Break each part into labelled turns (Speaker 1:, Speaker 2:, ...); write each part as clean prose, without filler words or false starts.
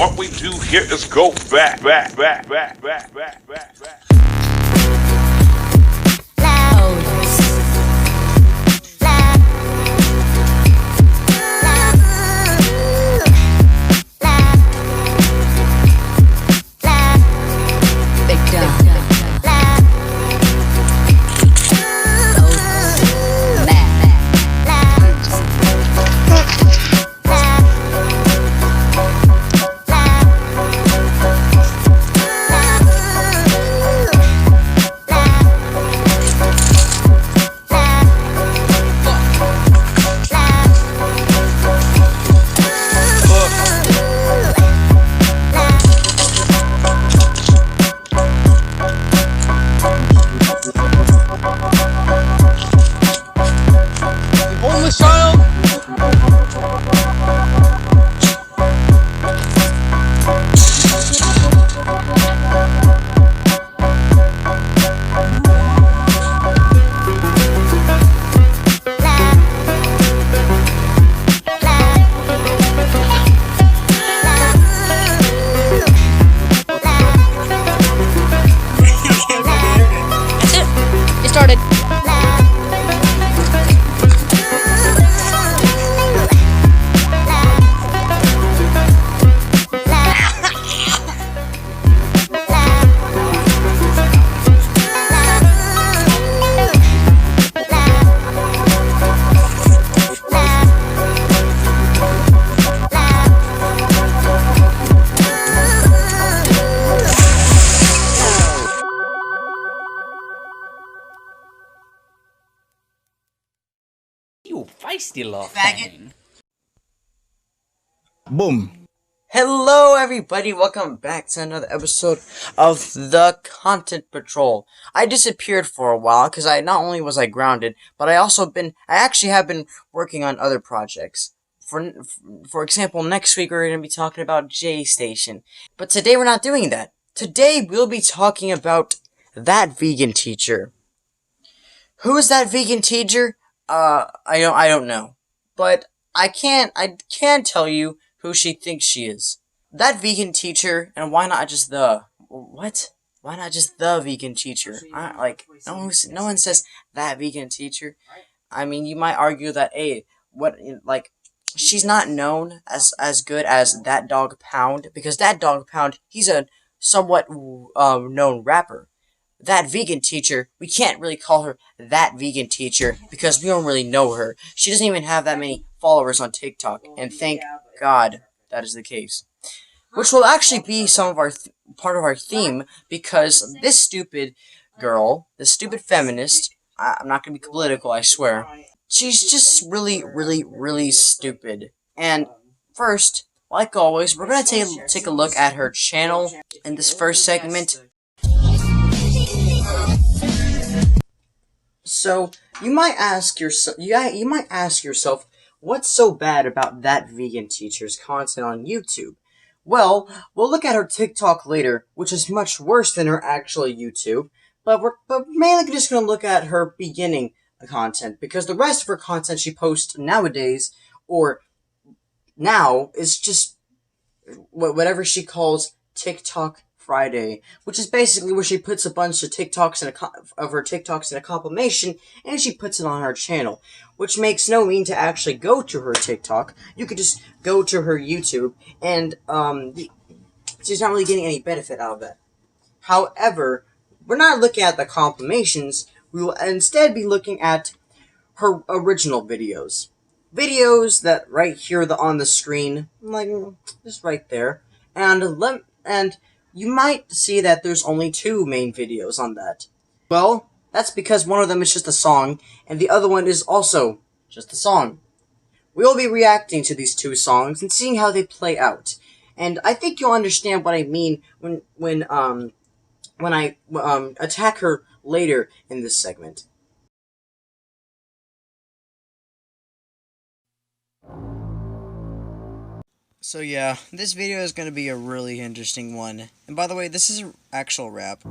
Speaker 1: What we do here is go back.
Speaker 2: You feisty little thing.
Speaker 3: Boom.
Speaker 4: Hello everybody, welcome back to another episode of the Content Patrol. I disappeared for a while because not only was I grounded, but I actually have been working on other projects. For example, next week we're going to be talking about J Station. But today we're not doing that. Today we'll be talking about Thatveganteacher. Who is that vegan teacher? I don't know. But I can tell you who she thinks she is. Thatveganteacher, and why not just the... What? Why not just the vegan teacher? No one says Thatveganteacher. I mean, you might argue that, she's not known as good as That Dog Pound, because That Dog Pound, he's a somewhat known rapper. Thatveganteacher, we can't really call her Thatveganteacher because we don't really know her. She doesn't even have that many followers on TikTok, and thank God that is the case. Which will actually be some of our part of our theme, because this stupid girl, this stupid feminist, I'm not gonna be political, I swear. She's just really stupid. And first, like always, we're gonna take a look at her channel in this first segment. So you might ask yourself, what's so bad about Thatveganteacher's content on YouTube? Well, we'll look at her TikTok later, which is much worse than her actual YouTube. But we're mainly just gonna look at her beginning content, because the rest of her content she posts nowadays, or now, is just whatever she calls TikTok Friday, which is basically where she puts a bunch of TikToks in a compilation, and she puts it on her channel, which makes no mean to actually go to her TikTok. You could just go to her YouTube, and she's not really getting any benefit out of that. However, we're not looking at the compilations. We will instead be looking at her original videos. Videos that right here on the screen, like just right there, and you might see that there's only 2 main videos on that. Well, that's because one of them is just a song, and the other one is also just a song. We'll be reacting to these 2 songs and seeing how they play out. And I think you'll understand what I mean when I attack her later in this segment. So yeah, this video is going to be a really interesting one. And by the way, this is an actual rap.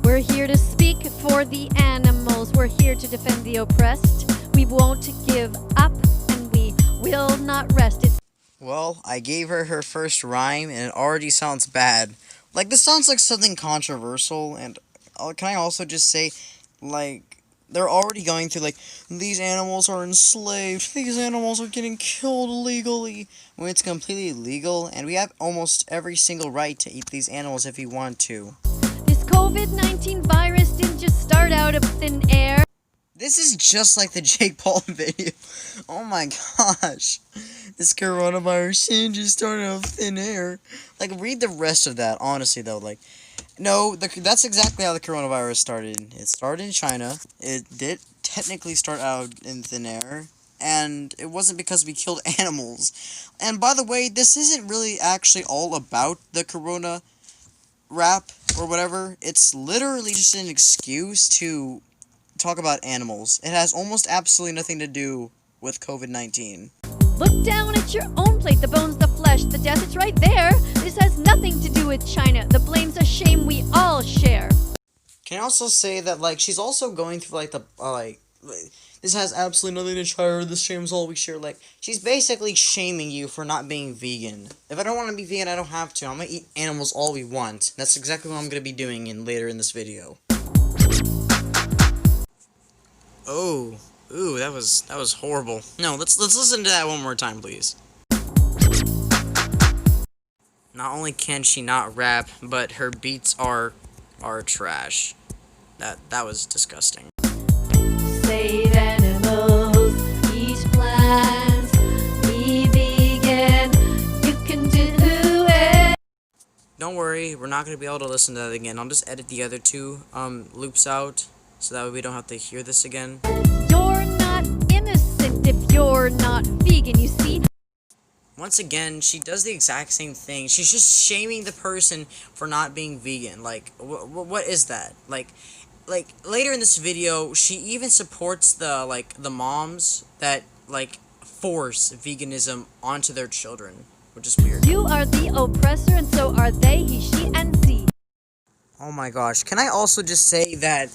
Speaker 5: We're here to speak for the animals. We're here to defend the oppressed. We won't give up and we will not rest. It's
Speaker 4: Well, I gave her her first rhyme, and it already sounds bad. Like, this sounds like something controversial, and can I also just say, like, they're already going through, like, these animals are enslaved, these animals are getting killed illegally, when it's completely legal, and we have almost every single right to eat these animals if we want to.
Speaker 5: This COVID-19 virus didn't just start out of thin air.
Speaker 4: This is just like the Jake Paul video. Oh my gosh. This coronavirus didn't just start out of thin air. Like, read the rest of that, honestly, though. Like, no, that's exactly how the coronavirus started. It started in China. It did technically start out in thin air. And it wasn't because we killed animals. And by the way, this isn't really actually all about the corona rap or whatever. It's literally just an excuse to talk about animals. It has almost absolutely nothing to do with COVID-19.
Speaker 5: Look down at your own plate, the bones, the flesh, the death, it's right there. This has nothing to do with China. The blame's a shame we all share.
Speaker 4: Can I also say that, like, she's also going through, like, this has absolutely nothing to try, this shame's all we share. Like, she's basically shaming you for not being vegan. If I don't want to be vegan, I don't have to. I'm gonna eat animals all we want. That's exactly what I'm gonna be doing later in this video. Oh, ooh, that was horrible. No, let's listen to that one more time, please. Not only can she not rap, but her beats are trash. That was disgusting.
Speaker 5: Save animals, eat plants, be vegan, you can do it.
Speaker 4: Don't worry, we're not gonna be able to listen to that again. I'll just edit the other two loops out, so that way we don't have to hear this again.
Speaker 5: You're not innocent if you're not vegan, you see.
Speaker 4: Once again, she does the exact same thing. She's just shaming the person for not being vegan. Like, what is that? Like, later in this video, she even supports the moms that, like, force veganism onto their children, which is weird.
Speaker 5: You are the oppressor and so are they, he, she, and ze.
Speaker 4: Oh my gosh, can I also just say that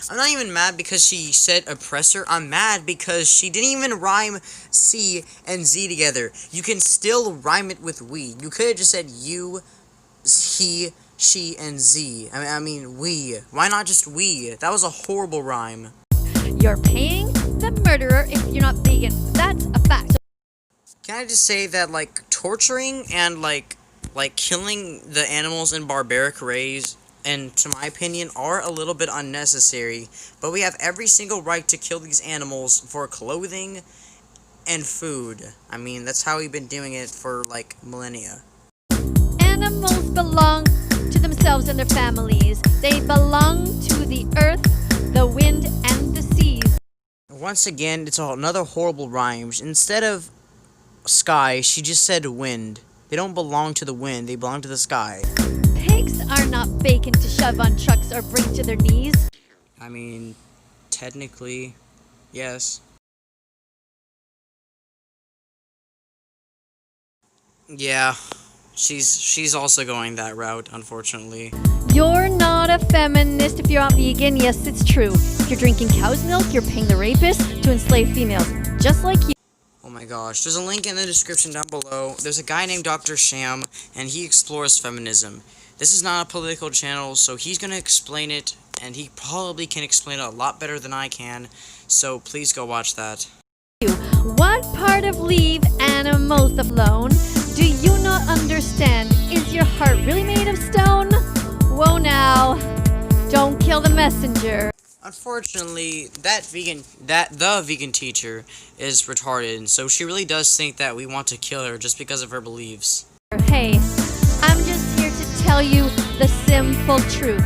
Speaker 4: I'm not even mad because she said oppressor, I'm mad because she didn't even rhyme C and Z together. You can still rhyme it with we. You could have just said you, he, she, and Z. I mean we. Why not just we? That was a horrible rhyme.
Speaker 5: You're paying the murderer if you're not vegan. That's a fact.
Speaker 4: Can I just say that, like, torturing and, like killing the animals in barbaric ways, and to my opinion, are a little bit unnecessary, but we have every single right to kill these animals for clothing and food. I mean, that's how we've been doing it for, like, millennia.
Speaker 5: Animals belong to themselves and their families. They belong to the earth, the wind, and the seas.
Speaker 4: Once again, it's another horrible rhyme. Instead of sky, she just said wind. They don't belong to the wind, they belong to the sky.
Speaker 5: Pigs are not bacon to shove on trucks or bring to their knees.
Speaker 4: I mean, technically, yes. Yeah, she's also going that route, unfortunately.
Speaker 5: You're not a feminist if you're not vegan. Yes, it's true. If you're drinking cow's milk, you're paying the rapist to enslave females, just like you.
Speaker 4: Oh my gosh, there's a link in the description down below. There's a guy named Dr. Shaym, and he explores feminism. This is not a political channel, so he's gonna explain it, and he probably can explain it a lot better than I can, so please go watch that.
Speaker 5: What part of leave animals alone do you not understand? Is your heart really made of stone? Whoa now, don't kill the messenger.
Speaker 4: Unfortunately, the vegan teacher is retarded, and so she really does think that we want to kill her just because of her beliefs.
Speaker 5: Hey, I'm just here to tell you the simple truth.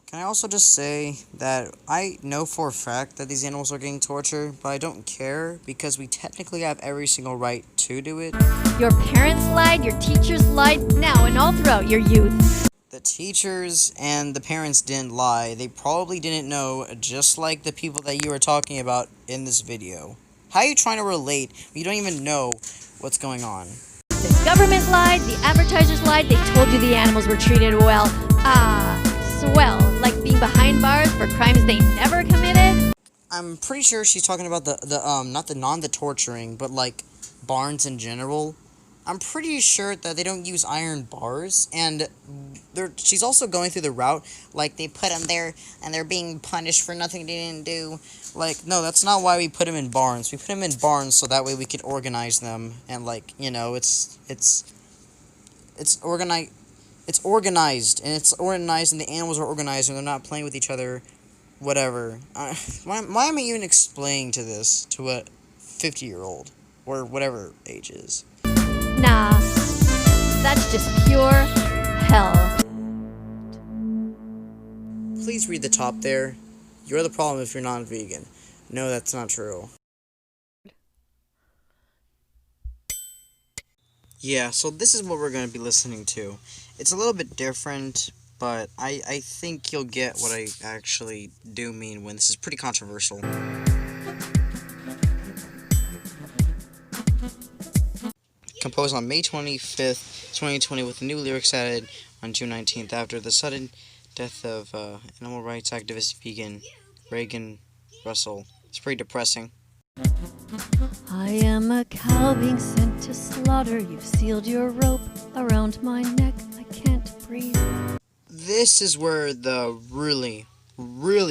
Speaker 4: Can I also just say that I know for a fact that these animals are getting tortured, but I don't care because we technically have every single right to do it.
Speaker 5: Your parents lied, your teachers lied, now and all throughout your youth.
Speaker 4: The teachers and the parents didn't lie. They probably didn't know, just like the people that you are talking about in this video. How are you trying to relate when you don't even know what's going on?
Speaker 5: The government lied, the advertisers lied, they told you the animals were treated well. Swell, like being behind bars for crimes they never committed?
Speaker 4: I'm pretty sure she's talking about not the torturing, but like Barnes in general. I'm pretty sure that they don't use iron bars, and she's also going through the route, like, they put them there, and they're being punished for nothing they didn't do. Like, no, that's not why we put them in barns. We put them in barns so that way we could organize them, and, like, you know, it's organized, and the animals are organized, and they're not playing with each other, whatever. Why am I even explaining this to a 50-year-old, or whatever age is?
Speaker 5: Nah, that's just pure hell.
Speaker 4: Please read the top there. You're the problem if you're not vegan. No, that's not true. Yeah, so this is what we're going to be listening to. It's a little bit different, but I think you'll get what I actually do mean when this is pretty controversial. Composed on May 25th, 2020, with new lyrics added on June 19th after the sudden death of animal rights activist vegan Reagan Russell. It's pretty depressing.
Speaker 5: I am a cow being sent to slaughter. You've sealed your rope around my neck. I can't breathe.
Speaker 4: This is where the really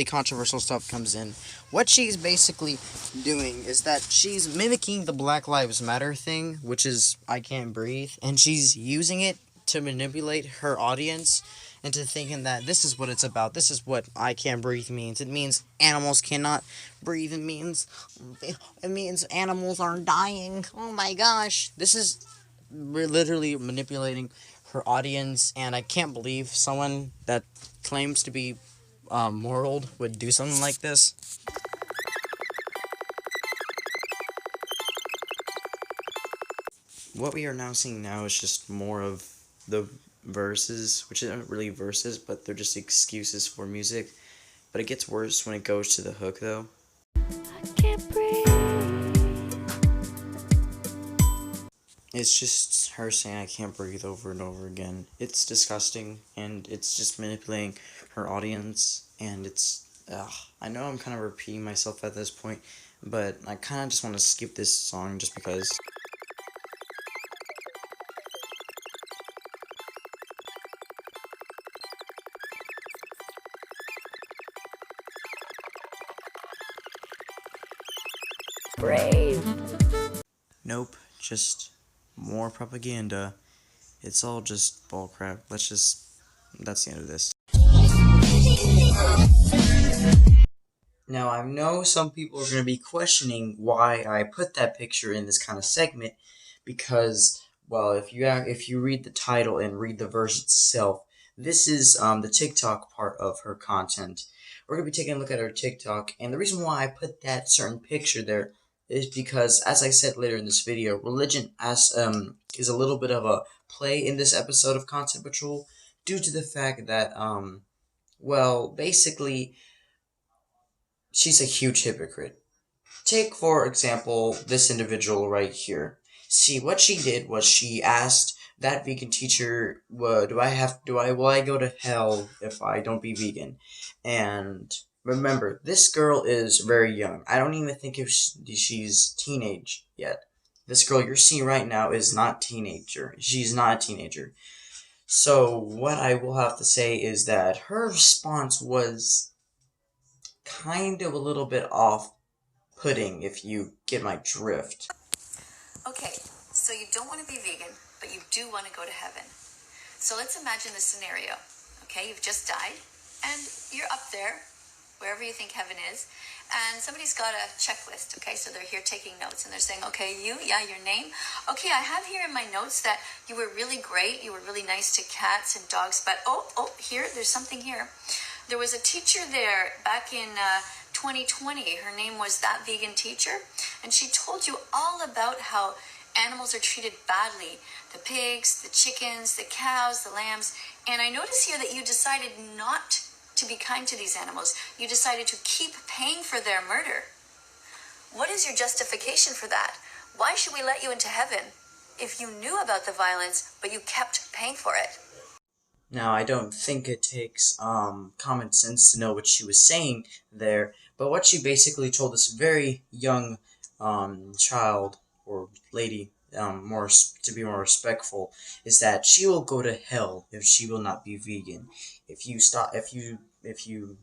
Speaker 4: controversial stuff comes in. What she's basically doing is that she's mimicking the Black Lives Matter thing, which is I can't breathe, and she's using it to manipulate her audience into thinking that this is what it's about. This is what I can't breathe means. It means animals cannot breathe. It means animals are dying. Oh my gosh. We're literally manipulating her audience, and I can't believe someone that claims to be moral would do something like this. What we are now seeing now is just more of the verses, which aren't really verses, but they're just excuses for music. But it gets worse when it goes to the hook, though.
Speaker 5: I can't breathe.
Speaker 4: It's just her saying I can't breathe over and over again. It's disgusting, and it's just manipulating her audience, and it's... I know I'm kind of repeating myself at this point, but I kind of just want to skip this song just because...
Speaker 5: Breathe.
Speaker 4: Nope, just more propaganda. It's all just bullcrap. That's the end of this. Now, I know some people are going to be questioning why I put that picture in this kind of segment, because, well, if you read the title and read the verse itself, this is the TikTok part of her content. We're going to be taking a look at her TikTok, and the reason why I put that certain picture there is because, as I said later in this video, religion is a little bit of a play in this episode of Content Patrol, due to the fact that, well, basically, she's a huge hypocrite. Take, for example, this individual right here. See, what she did was she asked that vegan teacher, will I go to hell if I don't be vegan? And remember, this girl is very young. I don't even think if she's teenage yet. This girl you're seeing right now is not teenager. She's not a teenager. So what I will have to say is that her response was kind of a little bit off-putting, if you get my drift.
Speaker 3: Okay, so you don't want to be vegan, but you do want to go to heaven. So let's imagine this scenario. Okay, you've just died, and you're up there, wherever you think heaven is, and somebody's got a checklist, okay? So they're here taking notes, and they're saying, okay, your name. Okay, I have here in my notes that you were really great, you were really nice to cats and dogs, but there's something here. There was a teacher there back in 2020. Her name was Thatveganteacher, and she told you all about how animals are treated badly. The pigs, the chickens, the cows, the lambs. And I notice here that you decided not to be kind to these animals. You decided to keep paying for their murder. What is your justification for that? Why should we let you into heaven if you knew about the violence, but you kept paying for it?
Speaker 4: Now, I don't think it takes common sense to know what she was saying there, but what she basically told this very young child or lady to be more respectful, is that she will go to hell if she will not be vegan. If you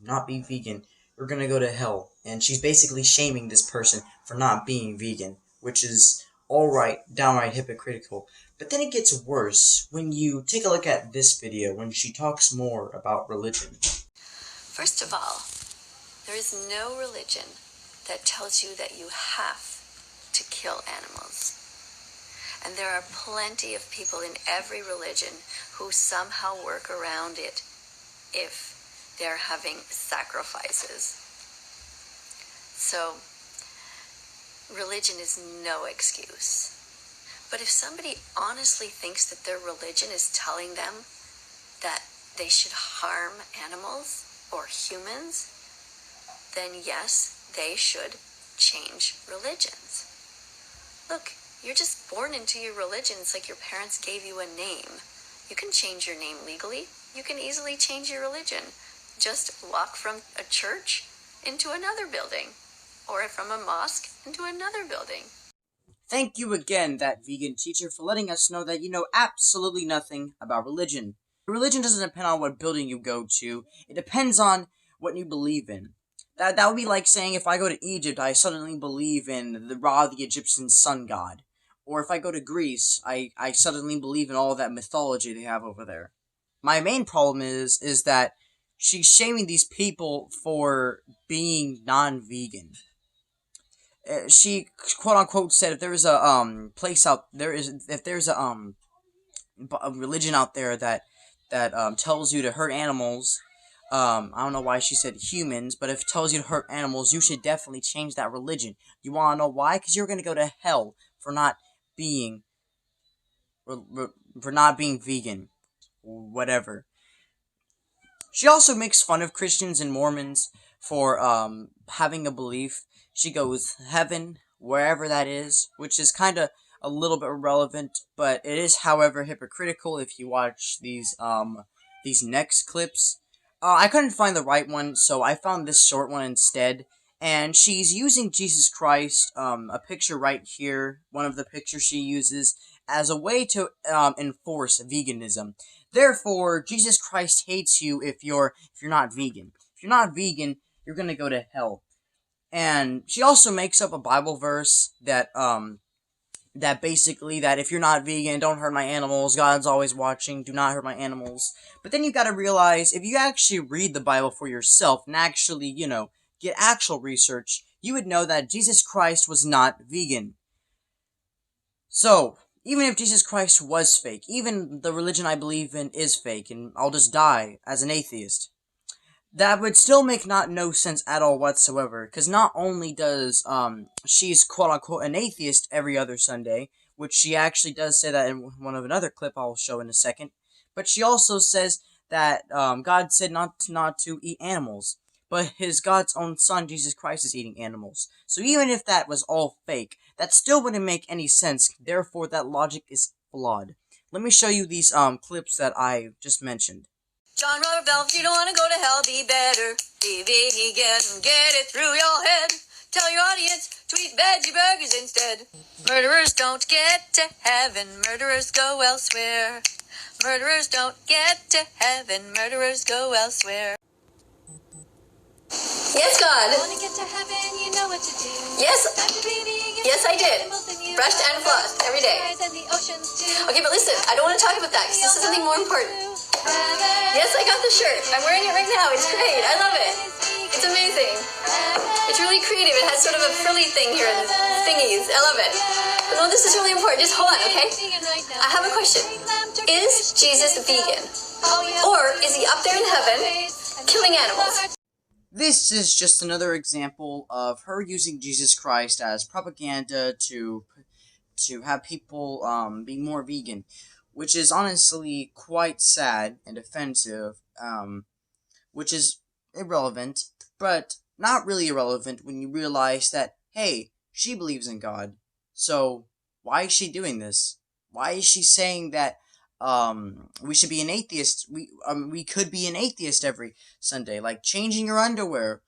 Speaker 4: not be vegan, you're gonna go to hell. And she's basically shaming this person for not being vegan, which is alright, downright hypocritical. But then it gets worse when you take a look at this video when she talks more about religion.
Speaker 3: First of all, there is no religion that tells you that you have to kill animals. And there are plenty of people in every religion who somehow work around it if they're having sacrifices. So, religion is no excuse. But if somebody honestly thinks that their religion is telling them that they should harm animals or humans, then yes, they should change religions. Look, you're just born into your religion. It's like your parents gave you a name. You can change your name legally. You can easily change your religion. Just walk from a church into another building, or from a mosque into another building.
Speaker 4: Thank you again, that vegan teacher, for letting us know that you know absolutely nothing about religion. Religion doesn't depend on what building you go to. It depends on what you believe in. That would be like saying if I go to Egypt, I suddenly believe in the Ra, the Egyptian sun god. Or if I go to Greece, I suddenly believe in all that mythology they have over there. My main problem is that she's shaming these people for being non-vegan. She quote unquote said if there's a religion out there that tells you to hurt animals, I don't know why she said humans, but if it tells you to hurt animals, you should definitely change that religion. You want to know why? Because you're going to go to hell for not being vegan, whatever. She also makes fun of Christians and Mormons for having a belief. She goes heaven, wherever that is, which is kind of a little bit irrelevant, but it is, however, hypocritical if you watch these next clips. I couldn't find the right one, so I found this short one instead. And she's using Jesus Christ, a picture right here, one of the pictures she uses, as a way to enforce veganism. Therefore, Jesus Christ hates you if you're not vegan. If you're not vegan, you're gonna go to hell. And she also makes up a Bible verse that basically that if you're not vegan, don't hurt my animals, God's always watching, do not hurt my animals. But then you gotta realize, if you actually read the Bible for yourself and actually, get actual research, you would know that Jesus Christ was not vegan. So, even if Jesus Christ was fake, even the religion I believe in is fake, and I'll just die as an atheist, that would still make no sense at all whatsoever, because not only does, she's quote-unquote an atheist every other Sunday, which she actually does say that in another clip I'll show in a second, but she also says that, God said not to eat animals, but God's own son, Jesus Christ, is eating animals. So even if that was all fake, that still wouldn't make any sense, therefore that logic is flawed. Let me show you these, clips that I just mentioned.
Speaker 3: John Robert Bell, if you don't want to go to hell, be better. Be vegan and get it through your head. Tell your audience to eat veggie burgers instead. Murderers don't get to heaven, murderers go elsewhere. Murderers don't get to heaven, murderers go elsewhere. Yes, God. Want to get to heaven, you know what to do. Yes. Yes, I did. Brushed and flossed every day. Okay, but listen, I don't want to talk about that because this is something more important. Yes, I got the shirt. I'm wearing it right now. It's great. I love it. It's amazing. It's really creative. It has sort of a frilly thing here and thingies. I love it. But no, this is really important. Just hold on, okay? I have a question. Is Jesus vegan? Or is he up there in heaven killing animals?
Speaker 4: This is just another example of her using Jesus Christ as propaganda to have people be more vegan, which is honestly quite sad and offensive, which is irrelevant, but not really irrelevant when you realize that, hey, she believes in God, so why is she doing this? Why is she saying that we should be an atheist? We could be an atheist every Sunday, like changing your underwear.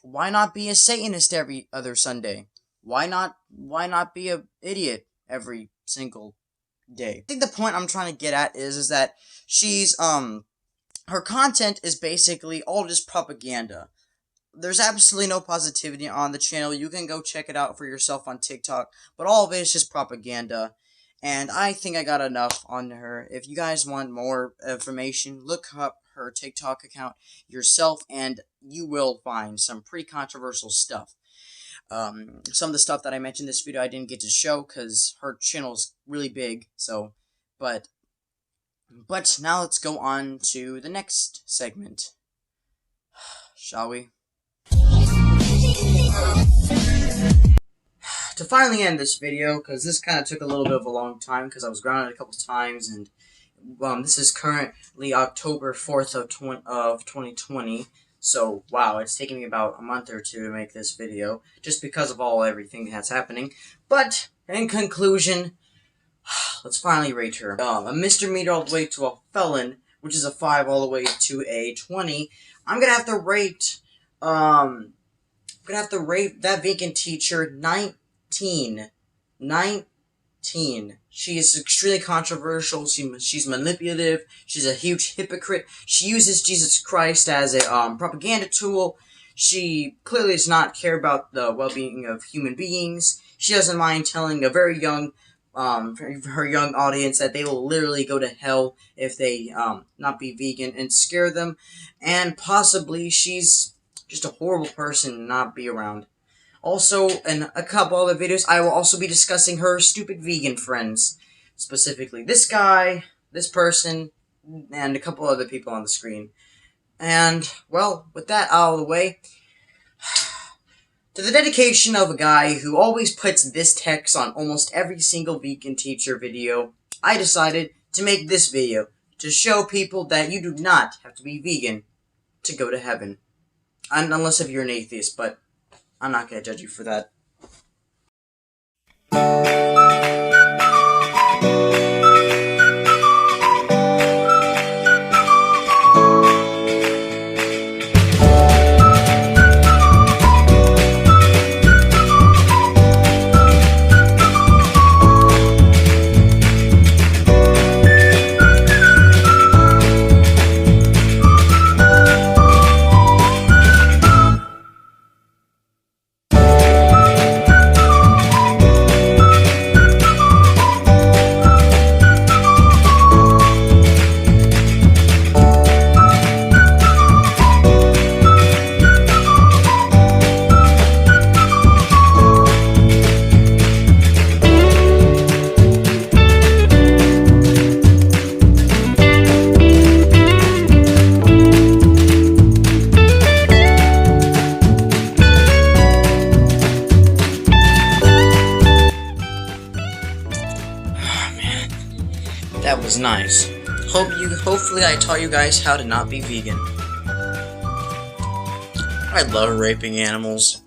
Speaker 4: Why not be a Satanist every other Sunday? Why not be a idiot? every single day. I think the point I'm trying to get at is that she's, her content is basically all just propaganda. There's absolutely no positivity on the channel. You can go check it out for yourself on TikTok, but all of it is just propaganda. And I think I got enough on her. If you guys want more information, look up her TikTok account yourself, and you will find some pretty controversial stuff. Some of the stuff that I mentioned in this video I didn't get to show because her channel's really big. So, but now let's go on to the next segment. Shall we? To finally end this video, because this kind of took a little bit of a long time because I was grounded a couple times, and this is currently October 4th of 2020. So wow, it's taken me about a month or two to make this video just because of everything that's happening. But in conclusion, let's finally rate her. A misdemeanor all the way to a felon, which is a 5 all the way to a 20. I'm gonna have to rate Thatveganteacher 19. She is extremely controversial. She's manipulative. She's a huge hypocrite. She uses Jesus Christ as a propaganda tool. She clearly does not care about the well-being of human beings. She doesn't mind telling a very young, her young audience that they will literally go to hell if they not be vegan, and scare them. And possibly she's just a horrible person to not be around. Also, in a couple other videos, I will also be discussing her stupid vegan friends. Specifically, this guy, this person, and a couple other people on the screen. And, well, with that out of the way, to the dedication of a guy who always puts this text on almost every single vegan teacher video, I decided to make this video to show people that you do not have to be vegan to go to heaven. Unless if you're an atheist, but I'm not going to judge you for that. That was nice. Hopefully I taught you guys how to not be vegan. I love raping animals.